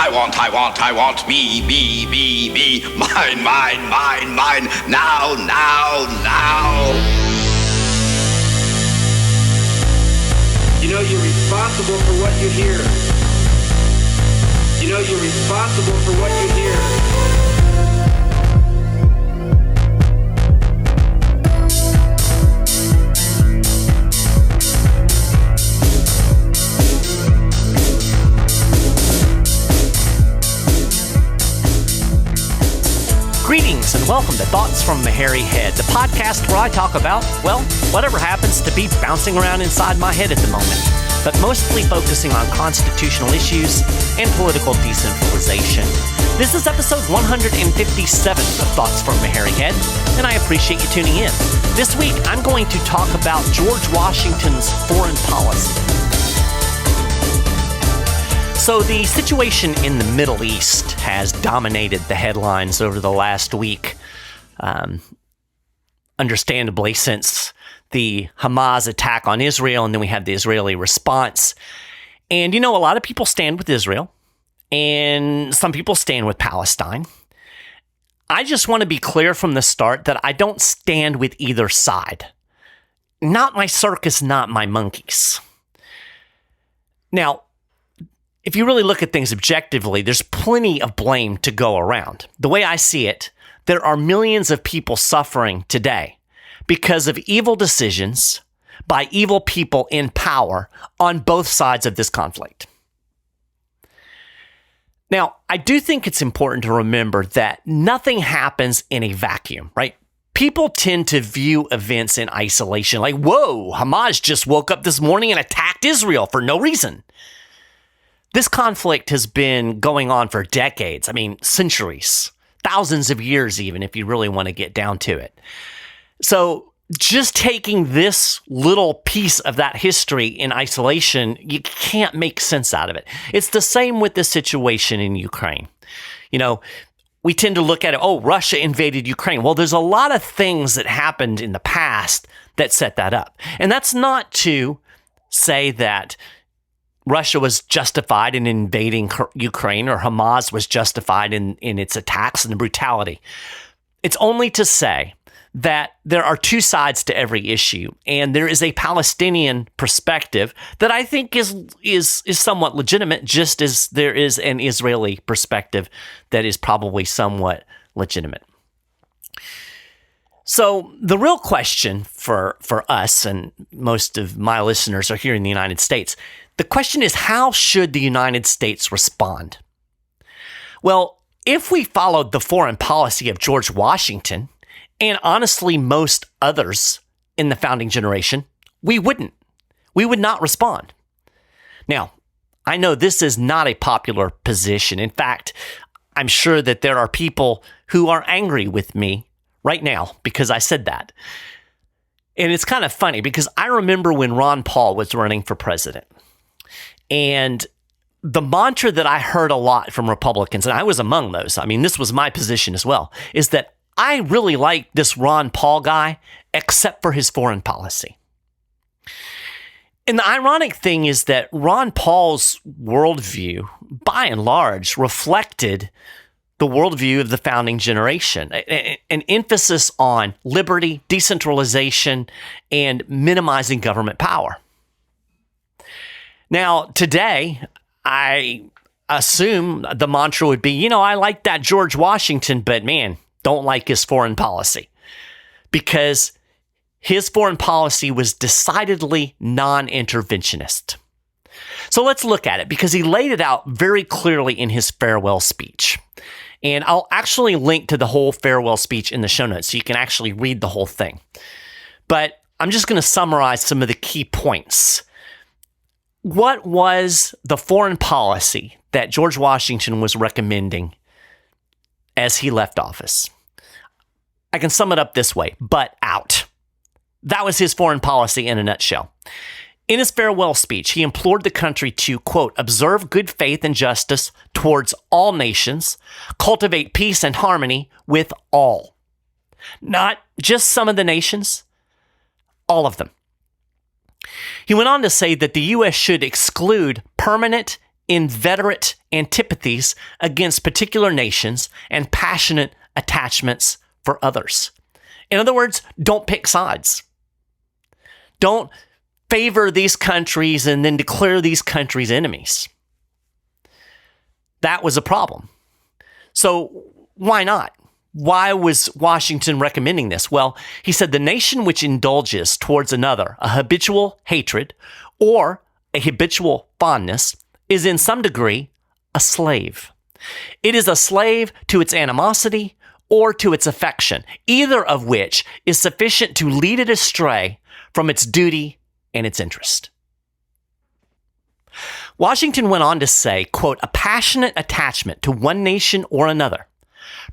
I want, me, mine, now. You know you're responsible for what you hear. You know you're responsible for what you hear. Greetings and welcome to Thoughts from Maharrey Head, the podcast where I talk about, well, whatever happens to be bouncing around inside my head at the moment, but mostly focusing on constitutional issues and political decentralization. This is episode 157 of Thoughts from Maharrey Head, and I appreciate you tuning in. This week, I'm going to talk about George Washington's foreign policy. So the situation in the Middle East has dominated the headlines over the last week, understandably, since the Hamas attack on Israel, and then we have the Israeli response. And, you know, a lot of people stand with Israel, and some people stand with Palestine. I just want to be clear from the start that I don't stand with either side. Not my circus, not my monkeys. Now, if you really look at things objectively, there's plenty of blame to go around. The way I see it, there are millions of people suffering today because of evil decisions by evil people in power on both sides of this conflict. Now, I do think it's important to remember that nothing happens in a vacuum, right? People tend to view events in isolation, like, whoa, Hamas just woke up this morning and attacked Israel for no reason. This conflict has been going on for decades. I mean, centuries, thousands of years even, if you really want to get down to it. So just taking this little piece of that history in isolation, you can't make sense out of it. It's the same with the situation in Ukraine. You know, we tend to look at it, oh, Russia invaded Ukraine. Well, there's a lot of things that happened in the past that set that up. And that's not to say that Russia was justified in invading Ukraine or Hamas was justified in its attacks and the brutality. It's only to say that there are two sides to every issue, and there is a Palestinian perspective that I think is somewhat legitimate, just as there is an Israeli perspective that is probably somewhat legitimate. So the real question for us, and most of my listeners are here in the United States, the question is, how should the United States respond? Well, if we followed the foreign policy of George Washington, and honestly most others in the founding generation, we wouldn't. We would not respond. Now, I know this is not a popular position. In fact, I'm sure that there are people who are angry with me right now because I said that. And it's kind of funny because I remember when Ron Paul was running for president. And the mantra that I heard a lot from Republicans, and I was among those, I mean, this was my position as well, is that I really like this Ron Paul guy, except for his foreign policy. And the ironic thing is that Ron Paul's worldview, by and large, reflected the worldview of the founding generation, an emphasis on liberty, decentralization, and minimizing government power. Now, today, I assume the mantra would be, you know, I like that George Washington, but man, don't like his foreign policy. Because his foreign policy was decidedly non-interventionist. So let's look at it, because he laid it out very clearly in his farewell speech. And I'll actually link to the whole farewell speech in the show notes, so you can actually read the whole thing. But I'm just going to summarize some of the key points. What was the foreign policy that George Washington was recommending as he left office? I can sum it up this way: butt out. That was his foreign policy in a nutshell. In his farewell speech, he implored the country to, quote, observe good faith and justice towards all nations, cultivate peace and harmony with all. Not just some of the nations, all of them. He went on to say that the U.S. should exclude permanent inveterate antipathies against particular nations and passionate attachments for others. In other words, don't pick sides. Don't favor these countries and then declare these countries enemies. That was a problem. So why not? Why was Washington recommending this? Well, he said the nation which indulges towards another a habitual hatred or a habitual fondness is in some degree a slave. It is a slave to its animosity or to its affection, either of which is sufficient to lead it astray from its duty and its interest. Washington went on to say, quote, a passionate attachment to one nation or another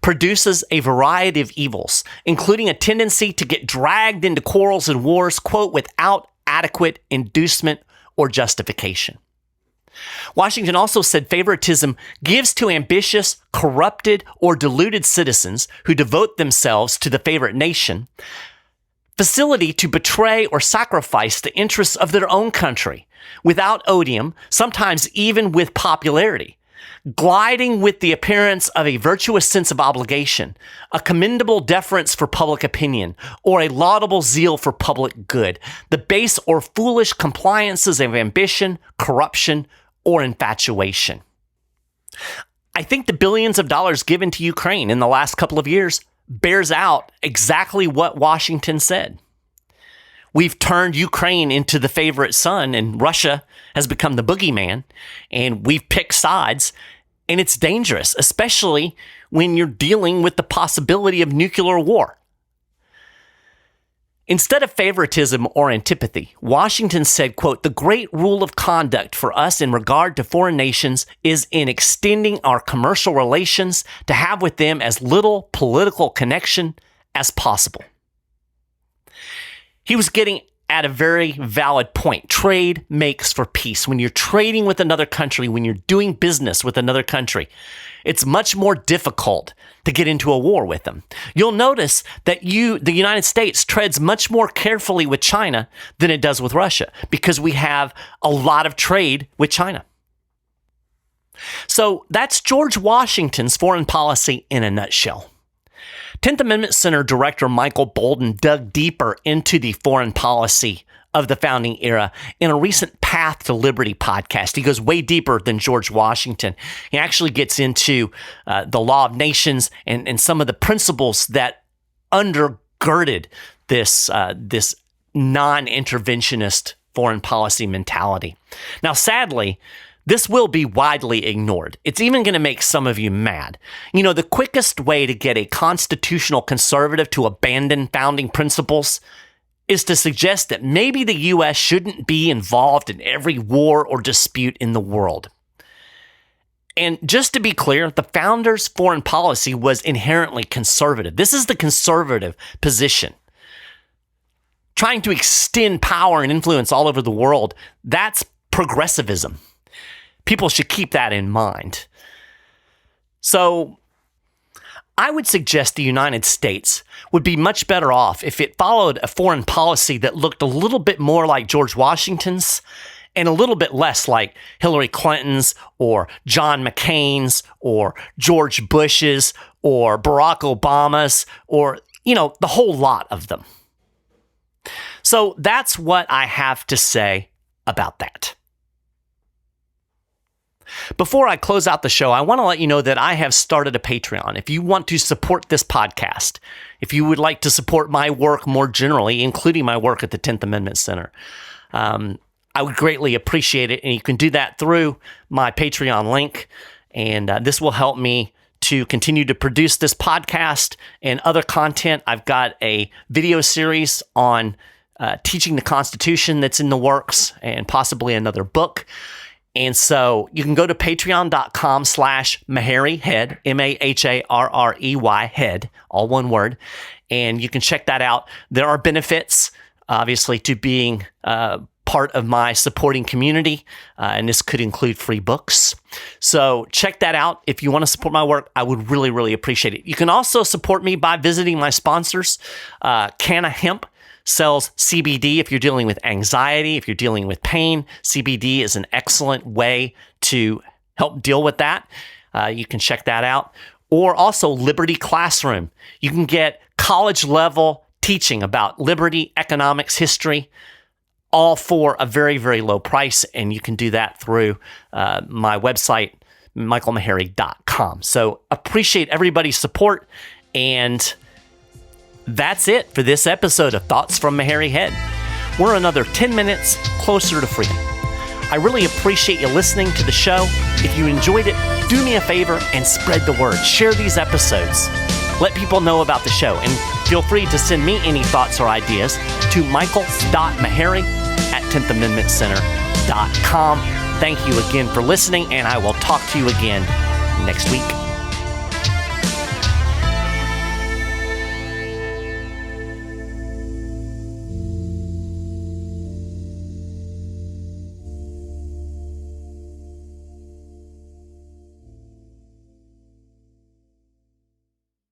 produces a variety of evils, including a tendency to get dragged into quarrels and wars, quote, without adequate inducement or justification. Washington also said favoritism gives to ambitious, corrupted, or deluded citizens who devote themselves to the favorite nation facility to betray or sacrifice the interests of their own country without odium, sometimes even with popularity, gliding with the appearance of a virtuous sense of obligation, a commendable deference for public opinion, or a laudable zeal for public good, the base or foolish compliances of ambition, corruption, or infatuation. I think the billions of dollars given to Ukraine in the last couple of years bears out exactly what Washington said. We've turned Ukraine into the favorite son, and Russia has become the boogeyman, and we've picked sides, and it's dangerous, especially when you're dealing with the possibility of nuclear war. Instead of favoritism or antipathy, Washington said, quote, the great rule of conduct for us in regard to foreign nations is in extending our commercial relations to have with them as little political connection as possible. He was getting at a very valid point. Trade makes for peace. When you're trading with another country, when you're doing business with another country, it's much more difficult to get into a war with them. You'll notice that the United States treads much more carefully with China than it does with Russia because we have a lot of trade with China. So that's George Washington's foreign policy in a nutshell. 10th Amendment Center Director Michael Bolden dug deeper into the foreign policy of the founding era in a recent Path to Liberty podcast. He goes way deeper than George Washington. He actually gets into the law of nations and some of the principles that undergirded this non-interventionist foreign policy mentality. Now, sadly, this will be widely ignored. It's even going to make some of you mad. You know, the quickest way to get a constitutional conservative to abandon founding principles is to suggest that maybe the U.S. shouldn't be involved in every war or dispute in the world. And just to be clear, the founders' foreign policy was inherently conservative. This is the conservative position. Trying to extend power and influence all over the world, that's progressivism. People should keep that in mind. So I would suggest the United States would be much better off if it followed a foreign policy that looked a little bit more like George Washington's and a little bit less like Hillary Clinton's or John McCain's or George Bush's or Barack Obama's or, the whole lot of them. So that's what I have to say about that. Before I close out the show, I want to let you know that I have started a Patreon. If you want to support this podcast, if you would like to support my work more generally, including my work at the 10th Amendment Center, I would greatly appreciate it. And you can do that through my Patreon link. And this will help me to continue to produce this podcast and other content. I've got a video series on teaching the Constitution that's in the works and possibly another book. And so you can go to patreon.com/Maharrey Head, Maharrey Head, all one word, and you can check that out. There are benefits, obviously, to being part of my supporting community, and this could include free books. So check that out. If you want to support my work, I would really, really appreciate it. You can also support me by visiting my sponsors, Canna Hemp, sells CBD if you're dealing with anxiety, if you're dealing with pain. CBD is an excellent way to help deal with that. You can check that out. Or also Liberty Classroom. You can get college level teaching about liberty, economics, history, all for a very, very low price. And you can do that through my website, michaelmaharrey.com. So appreciate everybody's support. And that's it for this episode of Thoughts from Maharrey Head. We're another 10 minutes closer to freedom. I really appreciate you listening to the show. If you enjoyed it, do me a favor and spread the word. Share these episodes. Let people know about the show. And feel free to send me any thoughts or ideas to michael.maharrey@10thamendmentcenter.com. Thank you again for listening, and I will talk to you again next week.